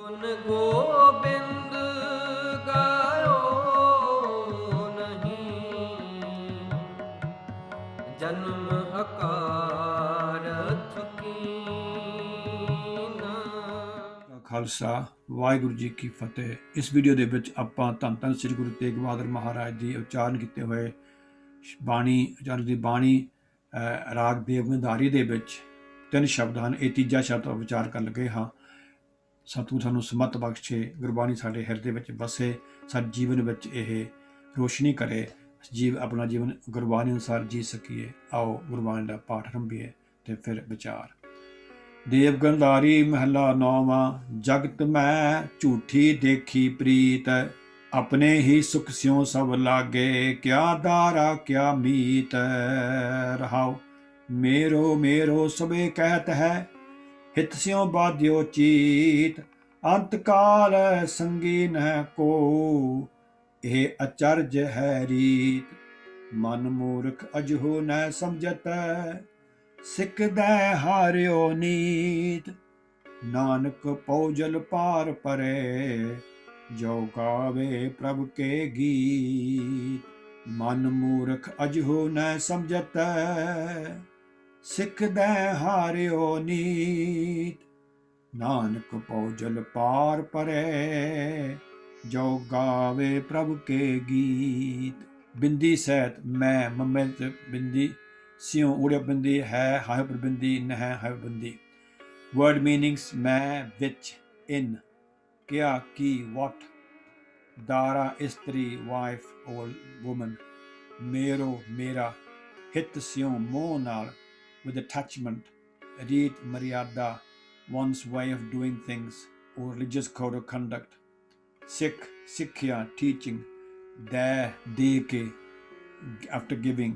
ਗੁਣ ਗੋਬਿੰਦ ਗਾਇਓ ਨਹੀਂ, ਜਨਮ ਅਕਾਰਥ ਕੀਨਾ। ਖਾਲਸਾ ਵਾਹਿਗੁਰੂ ਜੀ ਕੀ ਫਤਿਹ। ਇਸ ਵੀਡੀਓ ਦੇ ਵਿੱਚ ਆਪਾਂ ਧੰਨ ਧੰਨ ਸ੍ਰੀ ਗੁਰੂ ਤੇਗ ਬਹਾਦਰ ਮਹਾਰਾਜ ਦੀ ਉਚਾਰਨ ਕੀਤੇ ਹੋਏ ਉਚਾਰਨ ਦੀ ਬਾਣੀ ਰਾਗ ਦੇਵਗੰਧਾਰੀ ਦੇ ਵਿੱਚ ਤਿੰਨ ਸ਼ਬਦ ਹਨ। ਇਹ ਤੀਜਾ ਸ਼ਬਦ ਵਿਚਾਰ ਕਰਨ ਲੱਗੇ ਹਾਂ। ਸਤਿਗੁਰ ਸਾਨੂੰ ਸਮਤ ਬਖਸ਼ੇ, ਗੁਰਬਾਣੀ ਸਾਡੇ ਹਿਰਦੇ ਵਿੱਚ ਵਸੇ, ਸਾਡੇ ਜੀਵਨ ਵਿੱਚ ਇਹ ਰੋਸ਼ਨੀ ਕਰੇ, ਆਪਣਾ ਜੀਵਨ ਗੁਰਬਾਣੀ ਅਨੁਸਾਰ ਜੀ ਸਕੀਏ। ਆਓ ਗੁਰਬਾਣੀ ਦਾ ਪਾਠ ਆਰੰਭੀਏ ਤੇ ਫਿਰ ਵਿਚਾਰ। ਦੇਵਗੰਧਾਰੀ ਮਹਲਾ ਨੌਵਾਂ। ਜਗਤ ਮੈਂ ਝੂਠੀ ਦੇਖੀ ਪ੍ਰੀਤ, ਆਪਣੇ ਹੀ ਸੁਖ ਸਿਉ ਸਭ ਲਾਗੇ, ਕਿਆ ਦਾਰਾ ਕਿਆ ਮੀਤ। ਰਹਾਉ ਮੇਰੋ ਮੇਰੋ ਸਭੇ ਕਹਿਤ ਹੈ, ਹਿਤ ਸਿਉ ਬਾਧਿਓ ਚੀਤ। ਅੰਤ ਕਾਲ ਸੰਗੀ ਨਹਿ ਕੋ, ਇਹ ਅਚਰਜ ਹੈ ਰੀਤ। ਮਨ ਮੂਰਖ ਅਜਹੋ ਨਹਿ ਸਮਝਤ, ਸਿੱਖਦੈ ਹਾਰਿਓ ਨੀਤ। ਨਾਨਕ ਪਉਜਲ ਪਾਰ ਪਰੇ, ਜੋ ਗਾਵੇ ਪ੍ਰਭ ਕੇ ਗੀਤ। ਮਨ ਮੂਰਖ ਅਜਹੋ ਨਹਿ ਸਮਝਤ, ਸਿੱਖਦੈ ਹਾਰਿਓ ਨੀਤ। ਨਾਨਕ ਪਉਜਲ ਪਾਰ ਪਰੇ, ਜੋ ਗਾਵੇ ਪ੍ਰਭ ਕੇ ਗੀਤ। ਬਿੰਦੀ ਸਹਿਤ ਮੈਂ ਮਮੇ ਬਿੰਦੀ, ਸਿਉ ਉੜੇ ਬਿੰਦੀ ਹੈ, ਹਾਇ ਪਰ ਬਿੰਦੀ ਨਹਿ ਹਾਇ ਬਿੰਦੀ। Word meanings मैं which, in, क्या की what, दारा स्त्री wife or woman, मेरो मेरा, हित स्यों मोह नाल with attachment, रीत मर्यादा one's way of doing things or religious code of conduct, Sikh सिक्ख्या teaching, दै दे के after giving।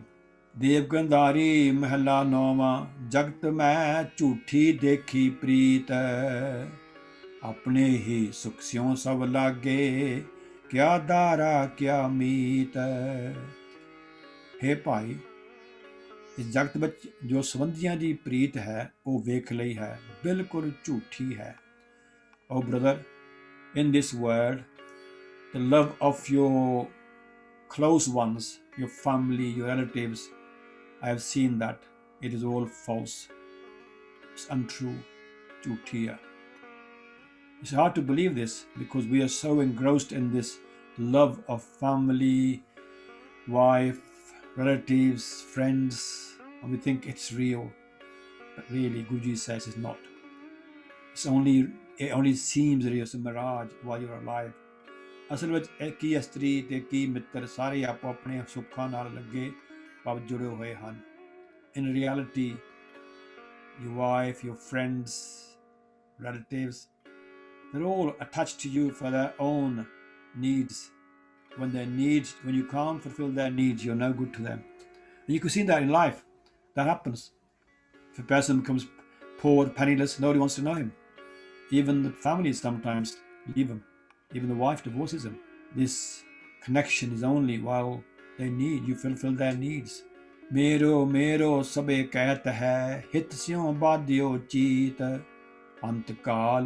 ਦੇਵਗੰਧਾਰੀ ਮਹਲਾ ਨੌਵਾਂ। ਜਗਤ ਮੈਂ ਝੂਠੀ ਦੇਖੀ ਪ੍ਰੀਤ, ਆਪਣੇ ਹੀ ਸੁਖ ਸਿਉ ਸਭ ਲਾਗੇ, ਕਿਆ ਦਾਰਾ ਕਿਆ ਮੀਤ। ਹੇ ਭਾਈ, ਇਸ ਜਗਤ ਵਿੱਚ ਜੋ ਸੰਬੰਧੀਆਂ ਦੀ ਪ੍ਰੀਤ ਹੈ ਉਹ ਵੇਖ ਲਈ ਹੈ, ਬਿਲਕੁਲ ਝੂਠੀ ਹੈ। ਓ brother, in this world the love of your close ones, your family, your relatives, I have seen that it is all false. It's untrue, jhutiya. It's hard to believe this because we are so engrossed in this love of family, wife, relatives, friends, and we think it's real. But really, Guruji says it's not. It only seems real. It's a mirage while you're alive. ਅਸਲ ਵਿੱਚ ਇੱਕ ਹੀ ਇਸਤਰੀ ਤੇ ਕੀ ਮਿੱਤਰ ਸਾਰੇ ਆਪੋ ਆਪਣੇ ਸੁੱਖਾਂ ਨਾਲ ਲੱਗੇ ਭਾਵ ਜੁੜੇ ਹੋਏ ਹਨ। In reality, your wife, your friends, relatives, they're all attached to you for their own needs. When you can't fulfill their needs, you're no good to them. And you can see that in life. That happens. If a person becomes poor, penniless, nobody wants to know him. Even the families sometimes leave him. Even the wife divorces him. This connection is only while they need you fulfill their needs. मेरो मेरो सबे कहत है, हित स्यों बाधियो चीत। अंत काल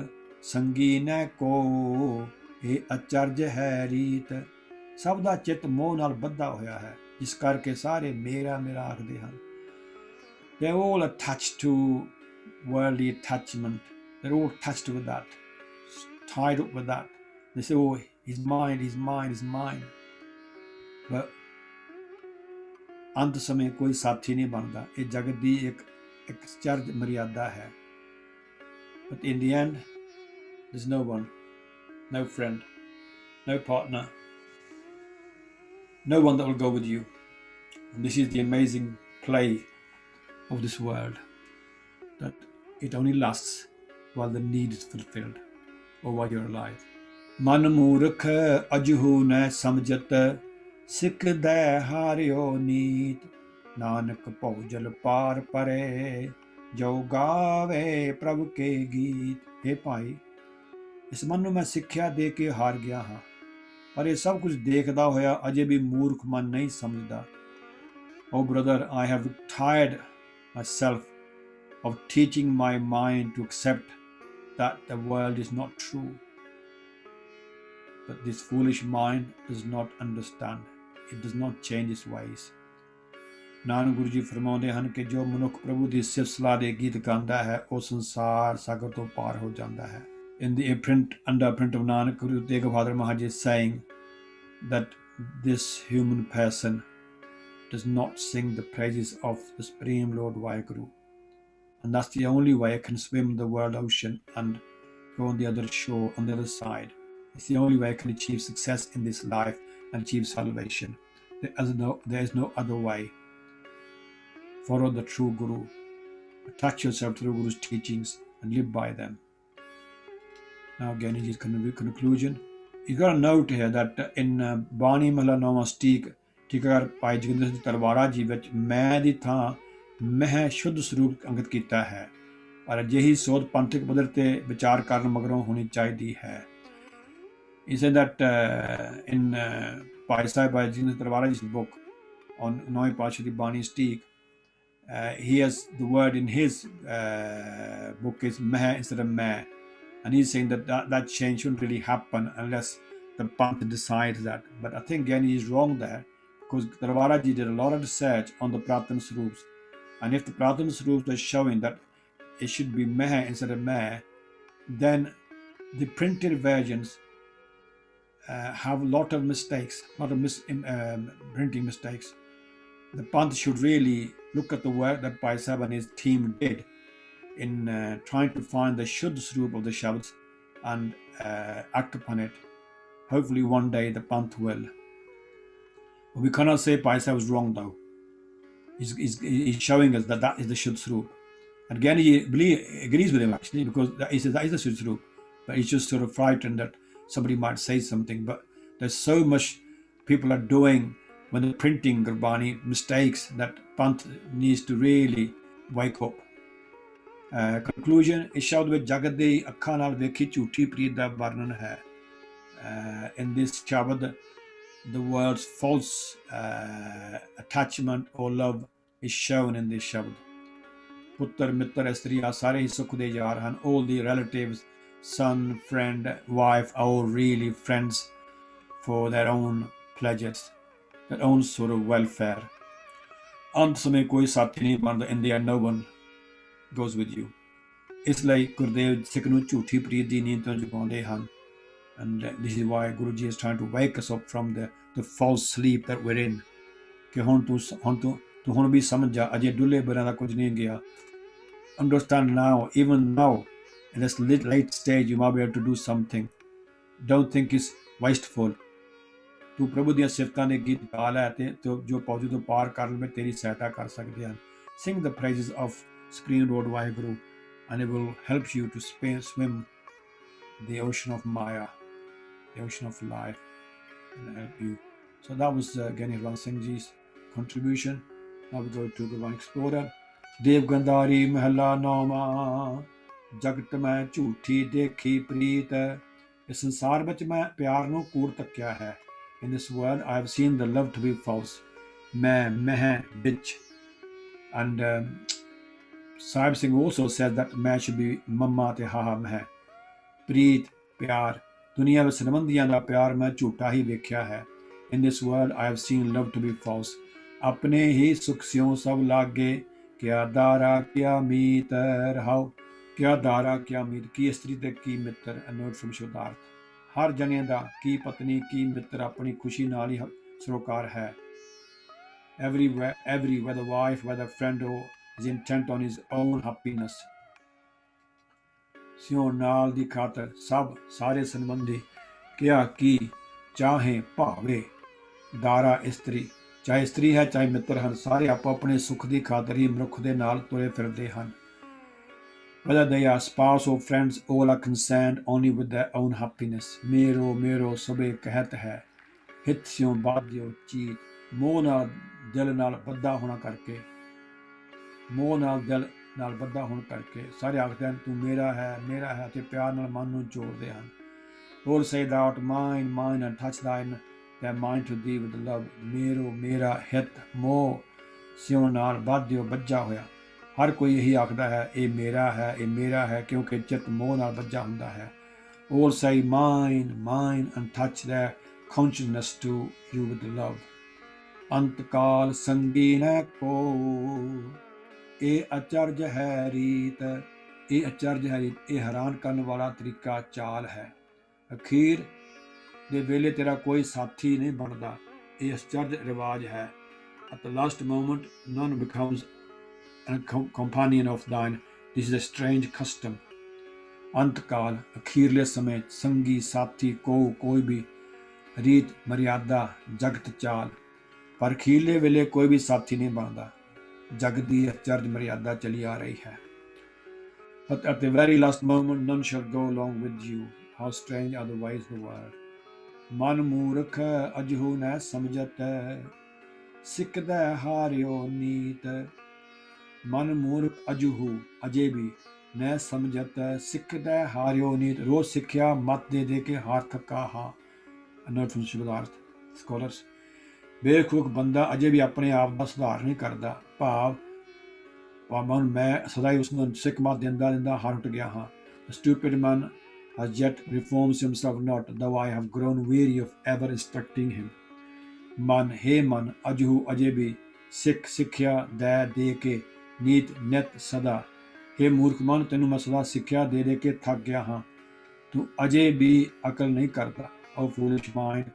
संगी न को, ਇਹ ਅਚਰਜ ਹੈ ਰੀਤ। ਸਭ ਦਾ ਚਿੱਤ ਮੋਹ ਨਾਲ ਬੱਧਾ ਹੋਇਆ ਹੈ, ਜਿਸ ਕਰਕੇ ਸਾਰੇ ਮੇਰਾ ਮੇਰਾ ਆਖਦੇ ਹਨ। They're all attached to worldly attachment. They're all attached with that, tied up with that. They say, oh, he's mine, he's mine, he's mine. But ਅੰਤ ਸਮੇਂ ਕੋਈ ਸਾਥੀ ਨਹੀਂ ਬਣਦਾ। ਇਹ ਜਗਤ ਦੀ ਇੱਕ ਚਰਜ ਮਰਿਆਦਾ ਹੈ। But in the end, there's no one, no friend, no partner, no one that will go with you. And this is the amazing play of this world, that it only lasts while the need is fulfilled or while you're alive. ਮਨ ਮੂਰਖ ਅਜਹੂ ਨਹਿ ਸਮਝਤ, ਸਿੱਖਦੈ ਹਾਰਿਓ ਨੀਤ। ਨਾਨਕ ਭਉਜਲ ਪਾਰ ਪਰੇ, ਜੋ ਗਾਵੇ ਪ੍ਰਭ ਕੇ ਗੀਤ। ਹੇ ਭਾਈ, ਇਸ ਮਨ ਨੂੰ ਮੈਂ ਸਿੱਖਿਆ ਦੇ ਕੇ ਹਾਰ ਗਿਆ ਹਾਂ, ਪਰ ਇਹ ਸਭ ਕੁਝ ਦੇਖਦਾ ਹੋਇਆ ਅਜੇ ਵੀ ਮੂਰਖ ਮਨ ਨਹੀਂ ਸਮਝਦਾ। ਓ brother, I have tired myself of teaching my mind to accept that the world is not true. but this foolish mind does not understand. It does not change its ways. Nanak Guru ji ਫਰਮਾਉਂਦੇ ਹਨ ਕਿ ਜੋ ਮਨੁੱਖ ਪ੍ਰਭੂ ਦੀ ਸਿਫਤ ਸਲਾਹ ਦੇ ਗੀਤ ਗਾਉਂਦਾ ਹੈ ਉਹ ਸੰਸਾਰ ਸਾਗਰ ਤੋਂ ਪਾਰ ਹੋ ਜਾਂਦਾ ਹੈ. In the imprint, under print of Nanak, Guru Teg Bahadur Maharaj is saying that this human person does not sing the praises of the Supreme Lord Vaheguru. And that's the only way I can swim the world ocean and go on the other shore, on the other side. It's the only way I can achieve success in this life and achieve salvation. There is no other way. Follow the true Guru. Attach yourself to the Guru's teachings and live by them. Now again, in his conclusion, you got a note here that in Bani Mahla Noma Steek, Tikar Pai Joginder Singh Talwara ji ਵਿੱਚ ਮੈਂ ਦੀ ਥਾਂ ਮਹਿ ਸ਼ੁੱਧ ਸਰੂਪ ਅੰਕਿਤ ਕੀਤਾ ਹੈ, ਪਰ ਅਜਿਹੀ ਸੋਧ ਪੰਥਕ ਪੱਧਰ ਤੇ ਵਿਚਾਰ ਕਰਨ ਮਗਰੋਂ ਹੋਣੀ ਚਾਹੀਦੀ ਹੈ. He said that in Pai Sahib Pai Joginder Singh Talwara ji's book on Noy Paatshah di Bani Steek, he has the word in his book is meh instead of meh. And he's saying that change shouldn't really happen unless the Panth decides that. But I think again he is wrong there, because Talwara ji did a lot of research on the Pratana Swaroops. And if the Pratana Swaroops are showing that it should be Meh instead of Meh, then the printed versions have a lot of mistakes, a lot of printing mistakes. The Panth should really look at the work that Pai Sahib and his team did in trying to find the Shuddh Swaroop of the Shabds and act upon it. Hopefully one day the Panth will. But we cannot say Pai Sahib was wrong though. He's showing us that is the Shuddh Swaroop. And again he agrees with him actually, because he says that is the Shuddh Swaroop. But he's just sort of frightened that somebody might say something. But there's so much people are doing when they're printing Gurbani mistakes that Panth needs to really wake up. Conclusion, ਇਸ ਸ਼ਬਦ ਵਿੱਚ ਜਗਤ ਦੀ ਅੱਖਾਂ ਨਾਲ ਵੇਖੀ ਝੂਠੀ ਪ੍ਰੀਤ ਦਾ ਵਰਣਨ ਹੈ. In this shabad, the words false attachment or love is shown in this shabad. ਪੁੱਤਰ ਮਿੱਤਰ ਇਸਤਰੀਆਂ ਸਾਰੇ ਹੀ ਸੁੱਖ ਦੇ ਯਾਰ ਹਨ. All the relatives, son, friend, wife are all really friends for their own pleasures, their own sort of welfare. ਅੰਤ ਸਮੇਂ ਕੋਈ ਸਾਥੀ ਨਹੀਂ ਬਣਦਾ. In the end no one goes with you. ਇਸ ਲਈ ਗੁਰਦੇਵ ਸਿੱਖ ਨੂੰ ਝੂਠੀ ਪ੍ਰੀਤ ਦੀ ਨੀਂਦ ਤੋਂ ਜਗਾਉਂਦੇ ਹਨ. And this is why Guruji is trying to wake us up from the false sleep that we're in. ਕਿ ਹੁਣ ਵੀ ਸਮਝ ਜਾ, ਅਜੇ ਡੁੱਲੇ ਬਰਾਂ ਦਾ ਕੁਝ ਨਹੀਂ ਗਿਆ. Understand now, even now, in this late stage, you might be able to do something. Don't think it's wasteful. ਤੂੰ ਪ੍ਰਭੂ ਦੀਆਂ ਸਿਫਤਾਂ ਦੇ ਗੀਤ ਗਾ ਲੈ ਤੇ ਜੋ ਪੌਜੂ ਤੋਂ ਪਾਰ ਕਰਨ ਵਿੱਚ ਤੇਰੀ ਸਹਾਇਤਾ ਕਰ ਸਕਦੇ ਹਨ. Sing the praises of Supreme Lord Vaheguru, and it will help you to swim the ocean of Maya, the ocean of life, and help you. So that was Gani Ram Singh Ji's contribution. Now we go to Gurban Explorer. Dev Gandhari Mahalla Nama Jagat Main Jhoothi Dekhi Preet. ਇਸ ਸੰਸਾਰ ਵਿੱਚ ਮੈਂ ਪਿਆਰ ਨੂੰ ਕੂੜ ਤੱਕਿਆ ਹੈ. In this world I have seen the love to be false. ਮੈਂ ਮਹਿ ਵਿੱਚ. And Sahib Singh also says that ਮੈਂ should be mamma ਤੇ ਹਾਹਾ ਮਹਿ. ਪ੍ਰੀਤ ਪਿਆਰ, ਦੁਨੀਆ ਵਿੱਚ ਸੰਬੰਧੀਆਂ ਦਾ ਪਿਆਰ ਮੈਂ ਝੂਠਾ ਹੀ ਵੇਖਿਆ ਹੈ. In this world I have seen love to be false. ਆਪਣੇ ਹੀ ਸੁਖ ਸਿਉ ਸਭ ਲਾਗੇ, ਕਿਆ ਦਾਰਾ ਕਿਆ ਮੀਤ ਰਹਾਉ. ਕਿਆ ਦਾਰਾ ਕਿਆ ਮੀਤ, ਕੀ ਇਸਤਰੀ ਤੇ ਕੀ ਮਿੱਤਰ. Note firm ਸ਼ੁੱਧਾਰਥ. ਹਰ ਜਣੇ ਦਾ ਕੀ ਪਤਨੀ ਕੀ ਮਿੱਤਰ ਆਪਣੀ ਖੁਸ਼ੀ ਨਾਲ ਹੀ ਸਰੋਕਾਰ ਹੈ. Every whether wife, whether friend, or is intent on his own happiness. ਸਿਉ ਨਾਲ ਦੀ ਖਾਤਰ ਸਭ ਸਾਰੇ ਸੰਬੰਧੀ ਕਿਆ ਕੀ ਚਾਹੇ ਭਾਵੇ. ਦਾਰਾ ਇਸਤਰੀ, ਚਾਹੇ ਇਸਤਰੀ ਹੈ ਚਾਹੇ ਮਿੱਤਰ ਹਨ, ਸਾਰੇ ਆਪੋ ਆਪਣੇ ਸੁੱਖ ਦੀ ਖਾਤਰ ਹੀ ਮਨੁੱਖ ਦੇ ਨਾਲ ਤੁਰੇ ਫਿਰਦੇ ਹਨ. Whether they are spouse or friends, all are concerned only with their own happiness. ਮੇਰੋ ਮੇਰੋ ਸਭੇ ਕਹਿਤ ਹੈ, ਹਿਤ ਸਿਉ ਬਾਧਿਓ ਚੀਤ. ਮੋਹ ਨਾਲ ਦਿਲ ਨਾਲ ਬੱਧਾ ਹੋਣਾ ਕਰਕੇ, ਮੋਹ ਨਾਲ ਦਿਲ ਨਾਲ ਬੱਧਾ ਹੋਣ ਕਰਕੇ ਸਾਰੇ ਆਖਦੇ ਹਨ ਤੂੰ ਮੇਰਾ ਹੈ ਅਤੇ ਪਿਆਰ ਨਾਲ ਮਨ ਨੂੰ ਜੋੜਦੇ ਹਨ. All say thou art mine, mine, and touch their mind to thee with love. ਮੇਰੋ ਮੇਰਾ ਹਿਤ ਮੋਹ ਸਿਉ ਨਾਲ ਬਾਧਿਓ ਬੱਝਾ ਹੋਇਆ. ਹਰ ਕੋਈ ਇਹੀ ਆਖਦਾ ਹੈ ਇਹ ਮੇਰਾ ਹੈ ਕਿਉਂਕਿ ਚਿੱਤ ਮੋਹ ਨਾਲ ਬੱਝਾ ਹੁੰਦਾ ਹੈ. All say mine, mine, and touch their consciousness to you with love. ਅੰਤਕਾਲ ਸੰਗੀ ਨੈ ਕੋ ਇਹ ਅਚਰਜ ਹੈ ਰੀਤ ਇਹ ਅਚਰਜ ਹੈ ਰੀਤ ਇਹ ਹੈਰਾਨ ਕਰਨ ਵਾਲਾ ਤਰੀਕਾ ਚਾਲ ਹੈ ਅਖੀਰ ਦੇ ਵੇਲੇ ਤੇਰਾ ਕੋਈ ਸਾਥੀ ਨਹੀਂ ਬਣਦਾ ਇਹ ਅਚਰਜ ਰਿਵਾਜ ਹੈ at the last moment none becomes a companion of thine this is a strange custom ਅੰਤਕਾਲ ਅਖੀਰਲੇ ਸਮੇਂ ਸੰਗੀ ਸਾਥੀ ਕੋਈ ਵੀ ਰੀਤ ਮਰਿਆਦਾ ਜਗਤ ਚਾਲ ਪਰ ਅਖੀਰਲੇ ਵੇਲੇ ਕੋਈ ਵੀ ਸਾਥੀ ਨਹੀਂ ਬਣਦਾ ਜਗ ਦੀ ਅਚਰਜ ਮਰਿਆਦਾ ਚਲੀ ਆ ਰਹੀ ਹੈ but at the very last moment none shall go along with you how strange are the ways of the world ਮਨ ਮੂਰਖ ਅਜਹੂ ਨੈ ਸਮਝਤ ਸਿੱਖਦਾ ਹਾਰਿਓ ਨੀਤ ਮਨ ਮੂਰਖ ਅਜਹੂ ਅਜੇ ਵੀ ਨੈ ਸਮਝਤ ਸਿੱਖਦਾ ਹਾਰਿਓ ਨੀਤ ਰੋਜ਼ ਸਿੱਖਿਆ ਮਤ ਦੇ ਕੇ ਹਾਰ ਥੱਕਾ ਹਾਂ ਅਨਰਥ from Shivadarth scholars ਬੇਖੂਕ ਬੰਦਾ ਅਜੇ ਵੀ ਆਪਣੇ ਆਪ ਦਾ ਸੁਧਾਰ ਨਹੀਂ ਕਰਦਾ ਭਾਵ ਮੈਂ ਸਦਾ ਹੀ ਉਸ ਨੂੰ ਸਿੱਖ ਮਤ ਦਿੰਦਾ ਹਾਰ ਉੱਟ ਗਿਆ ਹਾਂ The stupid man has yet reforms himself not, though I have grown weary of ever instructing him. ਮਨ ਹੇ ਮਨ ਅਜਹੂ ਅਜੇ ਵੀ ਸਿੱਖਿਆ ਦੇ ਕੇ ਨੀਤ ਨਿਤ ਸਦਾ ਹੇ ਮੂਰਖ ਮਨ ਤੈਨੂੰ ਮੈਂ ਸਦਾ ਸਿੱਖਿਆ ਦੇ ਕੇ ਥੱਕ ਗਿਆ ਹਾਂ ਤੂੰ ਅਜੇ ਵੀ ਅਕਲ ਨਹੀਂ ਕਰਦਾ O foolish mind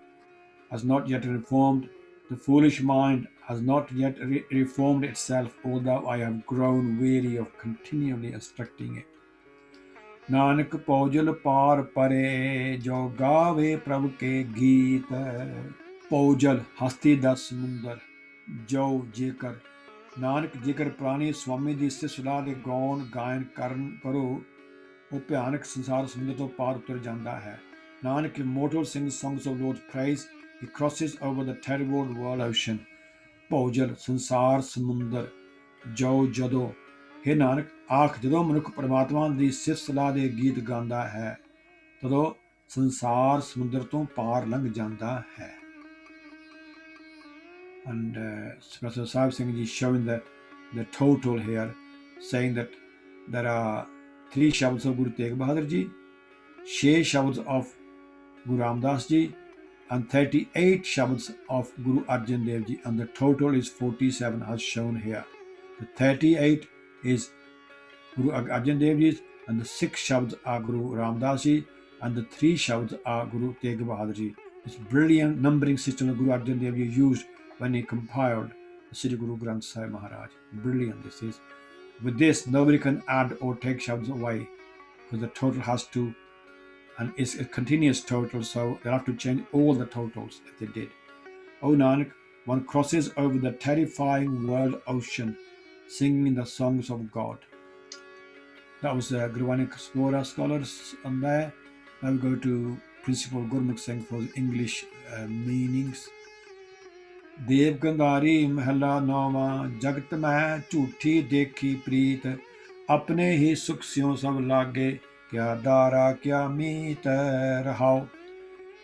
has not yet reformed the foolish mind has not yet reformed itself although I have grown weary of continually instructing it Nanak ਪੌਜਲ ਪਾਰ ਪਰੇ ਜੋ ਗਾਵੇ ਪ੍ਰਭ ਕੇ ਗੀਤ ਪੌਜਲ ਹਸਤੀ ਦਾ ਸਮੁੰਦਰ ਜੋ ਜੇਕਰ ਨਾਨਕ ਜੇਕਰ ਪ੍ਰਾਣੀ ਸਵਾਮੀ ਦੀ ਸਿਫਤ ਸਲਾਹ ਦੇ ਗਾਇਨ ਕਰੋ ਉਹ ਭਿਆਨਕ ਸੰਸਾਰ ਸਮੁੰਦਰ ਤੋਂ ਪਾਰ ਉਤਰ ਜਾਂਦਾ ਹੈ Nanak immortal sings songs of Lord's praise he crosses over the terrible world ocean ਪੌਜਲ ਸੰਸਾਰ ਸਮੁੰਦਰ ਜੋ ਜਦੋਂ ਹੇ ਨਾਨਕ ਆਖ ਜਦੋਂ ਮਨੁੱਖ ਪਰਮਾਤਮਾ ਦੀ ਸਿਫਤ ਸਲਾਹ ਦੇ ਗੀਤ ਗਾਉਂਦਾ ਹੈ ਤਦੋਂ ਸੰਸਾਰ ਸਮੁੰਦਰ ਤੋਂ ਪਾਰ ਲੰਘ ਜਾਂਦਾ ਹੈ and Professor Sahib Singh ji showing the total here saying that there are 3 shabds of Guru Tegh Bahadur ji 6 shabds of Guru Ramdas ji and 38 shabds of Guru Arjan Dev ji and the total is 47 as shown here the 38 is Guru Arjan Dev Ji and the 6 shabds are Guru Ramdas Ji and the 3 shabds are Guru Tegh Bahadur Ji. This brilliant numbering system of Guru Arjan Dev Ji used when he compiled the Sri Guru Granth Sahib Maharaj. Brilliant this is. With this nobody can add or take shabds away because the total has to and it's a continuous total so they'll have to change all the totals if they did. O Nanak, one crosses over the terrifying world ocean singing the songs of God. That was Guruvani Explorer scholars on there. Now we go to Principal Gurmukh Singh for his English meanings. Dev Gandhari Mahalla Nawa Jagat Mai Jhoothi Dekhi Preet Apne hi sukh syon sab lage Kya dara kya meet rahao.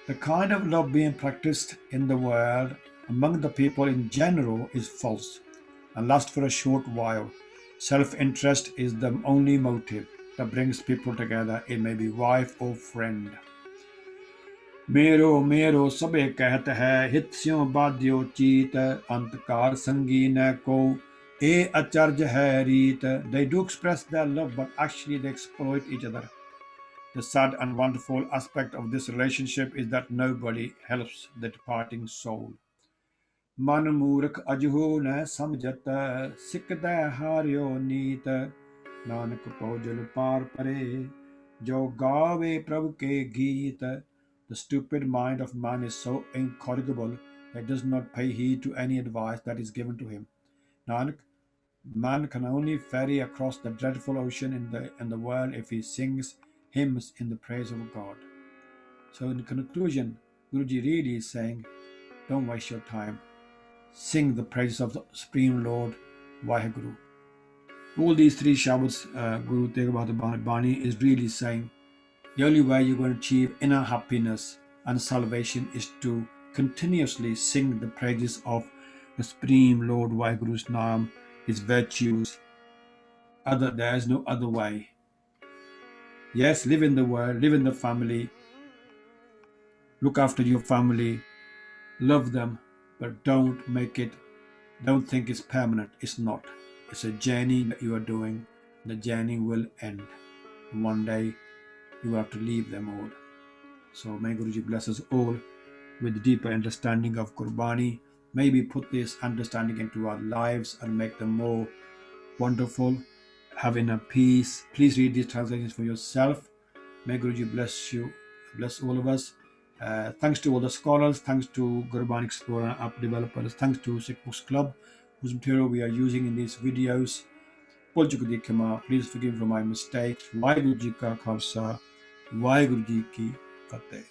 The kind of love being practiced in the world among the people in general is false and lasts for a short while. Self-interest is the only motive that brings people together. It may be wife or friend. Mero mero sabe kahat hai hit syon badyo cheet antkar sangi na ko e acharj hai reet. They do express their love but actually they exploit each other. The sad and wonderful aspect of this relationship is that nobody helps the departing soul. ਮਨ ਮੂਰਖ ਅਜਹੂ ਨੈ ਸਮਝਤ ਸਿੱਖਦਾ ਹਾਰਿਓ ਨੀਤ ਨਾਨਕ ਪੌਜਲ ਪਾਰ ਪਰੇ ਜੋ ਗਾਵੇ ਪ੍ਰਭ ਕੇ ਗੀਤ The stupid mind of man is so incorrigible that it does not pay heed to any advice that is given to him. Nanak, man can only ferry across the dreadful ocean in the world if he sings hymns in the praise of God. So in conclusion, Guruji really is saying, don't waste your time. Sing the praises of the Supreme Lord Vaheguru. All these 3 shabds Guru Tegh Bahadur Bani is really saying the only way you're going to achieve inner happiness and salvation is to continuously sing the praises of the Supreme Lord Vaheguru's name, His virtues. There is no other way. Yes, live in the world, live in the family, look after your family, love them, but don't think it's permanent. It's not. It's a journey that you are doing. The journey will end. One day you will have to leave them all. So may Guruji bless us all with deeper understanding of Gurbani. May we put this understanding into our lives and make them more wonderful, have inner peace. Please read these translations for yourself. May Guruji bless you, bless all of us. Thanks to all the scholars, thanks to Gurbani Explorer app developers, thanks to Sikh Books Club, whose material we are using in these videos. Please forgive me for my mistakes. Waheguru Ji Ka Khalsa, Waheguru Ji Ki Fateh.